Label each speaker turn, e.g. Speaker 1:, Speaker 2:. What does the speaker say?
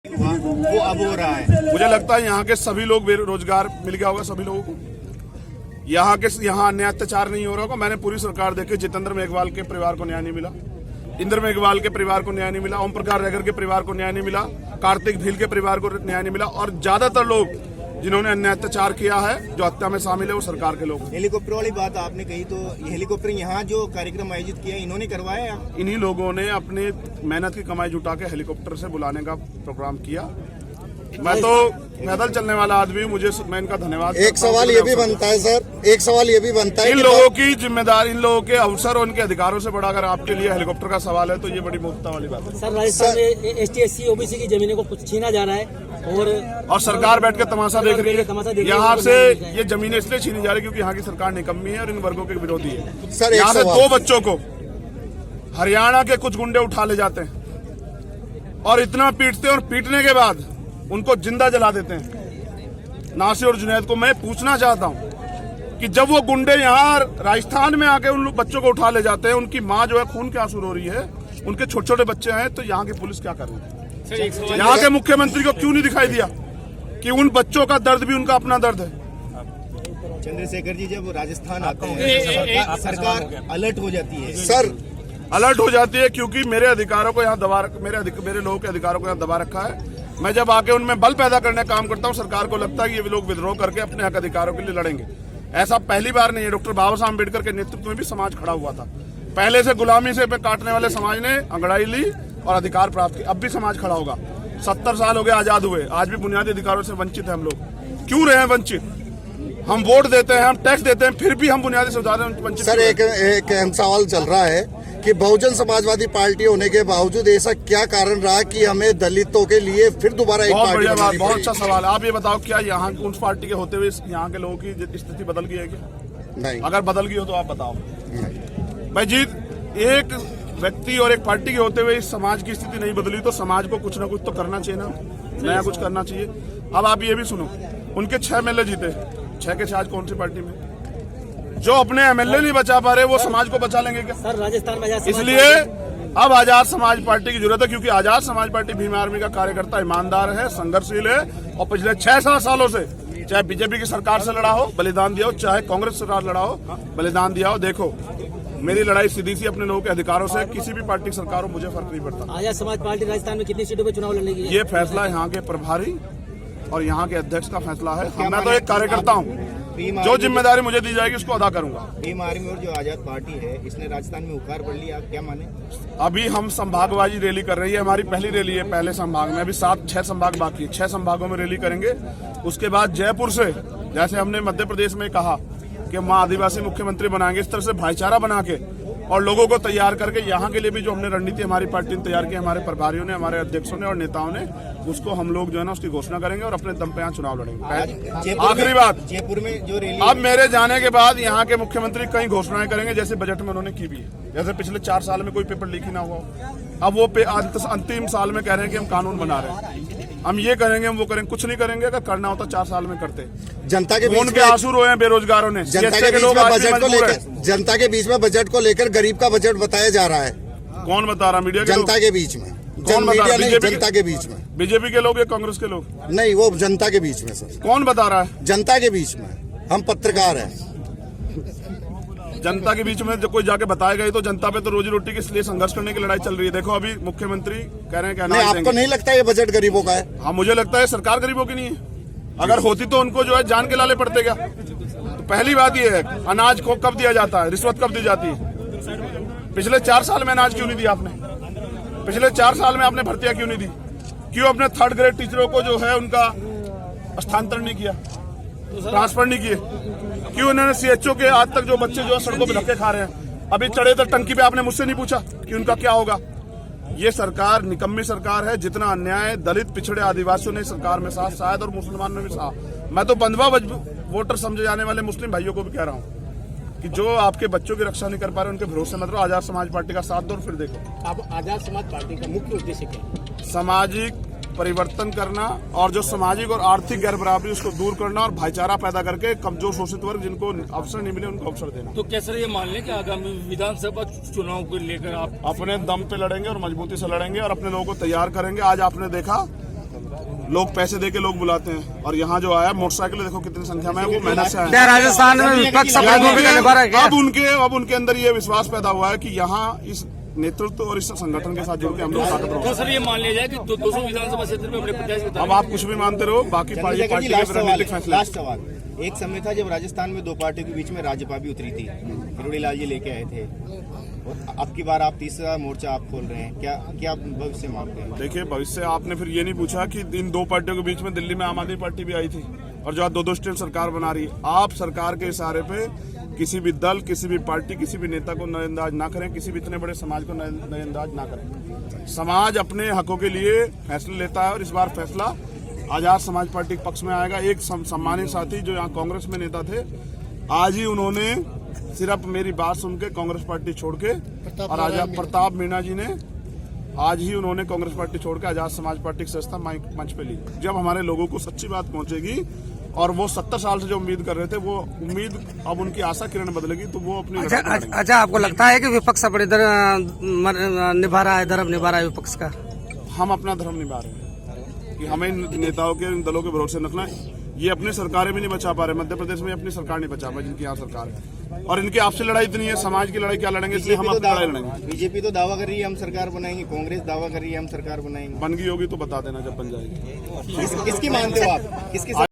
Speaker 1: वो अब हो रहा है।
Speaker 2: मुझे लगता है यहाँ के सभी लोग बेरोजगार मिल गया होगा सभी लोगों को। यहाँ अन्याय अत्याचार नहीं हो रहा होगा। मैंने पूरी सरकार देखी, जितेंद्र मेघवाल के परिवार को न्याय नहीं मिला, इंद्र मेघवाल के परिवार को न्याय नहीं मिला, ओम प्रकाश रेगर के परिवार को न्याय नहीं मिला, कार्तिक भील के परिवार को न्याय नहीं मिला, और ज्यादातर लोग जिन्होंने अन्याय अत्याचार किया है, जो हत्या में शामिल है, वो सरकार के लोग।
Speaker 1: हेलीकॉप्टर वाली बात आपने कही, तो ये हेलीकॉप्टर यहाँ जो कार्यक्रम आयोजित किया इन्होंने करवाया?
Speaker 2: इन्हीं लोगों ने अपने मेहनत की कमाई जुटा के हेलीकॉप्टर से बुलाने का प्रोग्राम किया। मैं तो पैदल चलने वाला आदमी हूँ, मैं इनका धन्यवाद।
Speaker 3: एक सवाल ये भी बनता है सर, एक सवाल ये भी बनता है,
Speaker 2: इन लोगों की जिम्मेदारी, इन लोगों के अवसर और उनके अधिकारों से बड़ा अगर आपके लिए हेलीकॉप्टर का सवाल है तो ये बड़ी मूर्खता वाली बात है।
Speaker 4: सर, राजस्थान में ST SC OBC की जमीनों को कुछ छीना जा रहा है
Speaker 2: और सरकार बैठ के तमाशा देख रही है। यहाँ से ये जमीनें इसलिए छीनी जा रही है क्योंकि यहाँ की सरकार निकम्मी है और इन वर्गों के विरोधी है।
Speaker 3: सर,
Speaker 2: यहाँ से 2 बच्चों को हरियाणा के कुछ गुंडे उठा ले जाते हैं और इतना पीटते हैं, और पीटने के बाद उनको जिंदा जला देते हैं। नासिर और जुनैद को मैं पूछना चाहता हूं कि जब वो गुंडे यहाँ राजस्थान में आके उन बच्चों को उठा ले जाते हैं, उनकी माँ जो है खून के आंसू रो रही है, उनके छोटे छोटे बच्चे हैं, तो यहाँ की पुलिस क्या कर रही है? यहाँ के मुख्यमंत्री को क्यों नहीं दिखाई दिया कि उन बच्चों का दर्द भी उनका अपना दर्द है?
Speaker 1: चंद्रशेखर जी जब राजस्थान आते हैं सरकार अलर्ट हो जाती है।
Speaker 3: सर,
Speaker 2: अलर्ट हो जाती है क्योंकि मेरे अधिकारों को यहाँ दबा, मेरे लोगों के अधिकारों को यहाँ दबा रखा है। मैं जब आके उनमें बल पैदा करने का काम करता हूँ, सरकार को लगता है कि ये लोग विद्रोह करके अपने हक अधिकारों के लिए लड़ेंगे। ऐसा पहली बार नहीं है। डॉक्टर बाबा साहब अम्बेडकर के नेतृत्व में भी समाज खड़ा हुआ था। पहले से गुलामी से काटने वाले समाज ने अंगड़ाई ली और अधिकार प्राप्त किए। अब भी समाज खड़ा होगा। 70 साल हो गए आजाद हुए, आज भी बुनियादी अधिकारों से वंचित है हम लोग। क्यों रहे हैं वंचित? हम वोट देते हैं, हम टैक्स देते हैं, फिर भी हम बुनियादी सुविधाओं से वंचित।
Speaker 3: सर, एक अहम सवाल चल रहा है कि बहुजन समाजवादी पार्टी होने के बावजूद ऐसा क्या कारण रहा कि हमें दलितों के लिए फिर दोबारा एक पार्टी बनानी पड़ी?
Speaker 2: बहुत अच्छा सवाल है। आप ये बताओ, क्या यहाँ उन पार्टी के होते हुए यहाँ के लोगों की स्थिति बदल गई है क्या? नहीं। अगर बदल गई हो तो आप बताओ। भाई जी, एक व्यक्ति और एक पार्टी के होते हुए इस समाज की स्थिति नहीं बदली तो समाज को कुछ ना कुछ तो करना चाहिए ना, नया कुछ करना चाहिए। अब आप ये भी सुनो, उनके 6 MLA जीते, 6 के 6 आज कौन सी पार्टी में? जो अपने MLA नहीं बचा पा रहे वो समाज को बचा लेंगे क्या?
Speaker 4: सर, राजस्थान में
Speaker 2: इसलिए अब आजाद समाज पार्टी की जरूरत है, क्योंकि आजाद समाज पार्टी भीम आर्मी का कार्यकर्ता ईमानदार है, संघर्षशील है, और पिछले 6-7 सालों से चाहे बीजेपी की सरकार से लड़ा हो, बलिदान दिया हो, चाहे कांग्रेस सरकार लड़ा हो, बलिदान दिया हो। देखो, मेरी लड़ाई सीधी सी अपने लोगों के अधिकारों से, किसी भी पार्टी की सरकार हो मुझे फर्क नहीं पड़ता।
Speaker 4: आजाद समाज पार्टी राजस्थान में कितनी सीटों पर चुनाव लड़ेगी?
Speaker 2: ये फैसला यहाँ के प्रभारी और यहाँ के अध्यक्ष का फैसला है। मैं तो एक कार्यकर्ता हूँ, जो जिम्मेदारी मुझे दी जाएगी उसको अदा करूंगा।
Speaker 1: भीम आर्मी और जो आजाद पार्टी है, इसने राजस्थान में उखाड़ पड़ लिया, आप क्या माने?
Speaker 2: अभी हम संभागवाजी रैली कर रही है, हमारी पहली रैली है पहले संभाग में। अभी 6 संभाग बाकी है, 6 संभागों में रैली करेंगे। उसके बाद जयपुर से, जैसे हमने मध्य प्रदेश में कहा कि हम आदिवासी मुख्यमंत्री बनाएंगे, इस तरह से भाईचारा बना के और लोगों को तैयार करके यहाँ के लिए भी जो हमने रणनीति हमारी पार्टी ने तैयार की, हमारे प्रभारियों ने, हमारे अध्यक्षों ने और नेताओं ने, उसको हम लोग जो है ना उसकी घोषणा करेंगे और अपने दम पे यहाँ चुनाव लड़ेंगे। आखिरी बात,
Speaker 1: जयपुर में जो रैली,
Speaker 2: अब मेरे जाने के बाद यहाँ के मुख्यमंत्री कई घोषणाएं करेंगे, जैसे बजट में उन्होंने की भी है। जैसे पिछले 4 साल में कोई पेपर लीक ही ना हुआ, अब वो अंतिम साल में कह रहे हैं कि हम कानून बना रहे हैं, हम ये करेंगे, हम वो करेंगे। कुछ नहीं करेंगे, अगर करना होता 4 साल में करते।
Speaker 3: जनता के
Speaker 2: बीच में आंसू रोए हैं बेरोजगारों ने,
Speaker 3: जनता के बीच में बजट को लेकर गरीब का बजट बताया जा रहा है।
Speaker 2: कौन बता रहा? मीडिया?
Speaker 3: जनता के बीच में,
Speaker 2: मीडिया नहीं,
Speaker 3: जनता के बीच में।
Speaker 2: बीजेपी के लोग या कांग्रेस के लोग?
Speaker 3: नहीं, वो जनता के बीच में। सर,
Speaker 2: कौन बता रहा है?
Speaker 3: जनता के बीच में। हम पत्रकार हैं।
Speaker 2: जनता के बीच में जब कोई जाके बताएगा ही तो जनता पे तो रोजी रोटी के लिए संघर्ष करने की लड़ाई चल रही है। देखो, अभी मुख्यमंत्री कह रहे हैं कि
Speaker 3: आपको नहीं लगता ये बजट गरीबों का है?
Speaker 2: हाँ, मुझे लगता है सरकार गरीबों की नहीं है। अगर होती तो उनको जो है जान के लाले पड़ते क्या? तो पहली बात ये है, अनाज को कब दिया जाता है, रिश्वत कब दी जाती है? पिछले 4 साल में अनाज क्यों नहीं दिया आपने? पिछले 4 साल में आपने भर्तियां क्यों नहीं दी? क्यों अपने 3rd ग्रेड टीचरों को जो है उनका स्थानांतरण नहीं किया, ट्रांसफर नहीं किए? क्यों उन्होंने CHO के आज तक जो बच्चे जो सड़कों पर धक्के खा रहे हैं, अभी चढ़े तक टंकी पे आपने मुझसे नहीं पूछा कि उनका क्या होगा? ये सरकार निकम्मी सरकार है। जितना अन्याय दलित, पिछड़े, आदिवासियों ने सरकार में सहा, शायद और मुसलमान ने भी सहा। मैं तो बंधवा वोटर समझे जाने वाले मुस्लिम भाइयों को भी कह रहा हूँ कि जो आपके बच्चों की रक्षा नहीं कर पा रहे उनके भरोसे मत रहो, आजाद समाज पार्टी का साथ दो और फिर देखो।
Speaker 4: अब आजाद समाज पार्टी का मुख्य उद्देश्य क्या?
Speaker 2: सामाजिक परिवर्तन करना और जो सामाजिक और आर्थिक गैर बराबरी उसको दूर करना और भाईचारा पैदा करके कमजोर शोषित वर्ग जिनको अवसर नहीं मिले उनको अवसर देना।
Speaker 5: तो क्या सर ये मान लें कि आगामी विधानसभा चुनाव को लेकर आप
Speaker 2: अपने दम पे लड़ेंगे और मजबूती से लड़ेंगे और अपने लोगों को तैयार करेंगे। आज आपने देखा लोग पैसे दे के लोग बुलाते हैं, और यहाँ जो आया मोटरसाइकिल देखो कितनी संख्या में है, वो मेहनत से आया।
Speaker 6: क्या राजस्थान में विपक्ष अपनी भूमिका निभा रहा है क्या?
Speaker 2: अब उनके अंदर ये विश्वास पैदा हुआ है कि यहाँ इस नेतृत्व और इस संगठन के साथ जुड़ के हम लोग ताकतवर
Speaker 5: तो सर ये मान लिया जाए कि 200 विधानसभा क्षेत्र में अपने प्रत्याशी बता
Speaker 2: अब आप कुछ भी मानते रहो, बाकी पार्टी
Speaker 1: चंद्रशेखर जी,
Speaker 2: के रणनीतिक फैसले।
Speaker 1: लास्ट सवाल। एक समय था जब राजस्थान में दो पार्टियों के बीच में राज्यपाल भी उतरी थी, किरोड़ी लाल जी लेके आए थे, और अब की बार आप तीसरा मोर्चा आप खोल रहे हैं, क्या भविष्य मांगते हैं?
Speaker 2: देखिए, भविष्य आपने फिर ये नहीं पूछा कि इन दो पार्टियों के बीच में दिल्ली में आम आदमी पार्टी भी आई थी, और जो आज दो स्टेट सरकार बना रही है। आप सरकार के इशारे पे किसी भी दल, किसी भी पार्टी, किसी भी नेता को नजरअंदाज ना करें, किसी भी इतने बड़े समाज को नजरअंदाज ना करें। समाज अपने हकों के लिए फैसले लेता है, और इस बार फैसला आजाद समाज पार्टी के पक्ष में आएगा। एक सम्मानित साथी जो यहाँ कांग्रेस में नेता थे, आज ही उन्होंने सिर्फ मेरी बात सुन के कांग्रेस पार्टी छोड़ के, और आजाद प्रताप मीणा जी ने आज ही उन्होंने कांग्रेस पार्टी छोड़ के आजाद समाज पार्टी की सदस्यता मंच पे ली। जब हमारे लोगों को सच्ची बात पहुंचेगी, और वो 70 साल से जो उम्मीद कर रहे थे, वो उम्मीद अब उनकी आशा किरण बदलेगी, तो वो अपनी
Speaker 6: अच्छा, आपको लगता है कि विपक्ष अपने निभा रहा है, धर्म निभा रहा है विपक्ष का?
Speaker 2: हम अपना धर्म निभा रहे हैं कि हमें इन नेताओं के, इन दलों के भरोसे रखना है। ये अपनी सरकारें भी नहीं बचा पा रहे, मध्य प्रदेश में अपनी सरकार नहीं बचा पा, जिनकी यहाँ सरकार है, और इनकी आपसी लड़ाई इतनी है, समाज की लड़ाई क्या लड़ेंगे, इसलिए हम अपनी लड़ाई लड़ेंगे।
Speaker 1: बीजेपी तो दावा कर रही है हम सरकार बनाएंगे, कांग्रेस दावा कर रही है हम सरकार बनाएंगे।
Speaker 2: बन गई होगी तो बता देना जब बन जाएगी।
Speaker 1: किसकी मानते हो आप? किसकी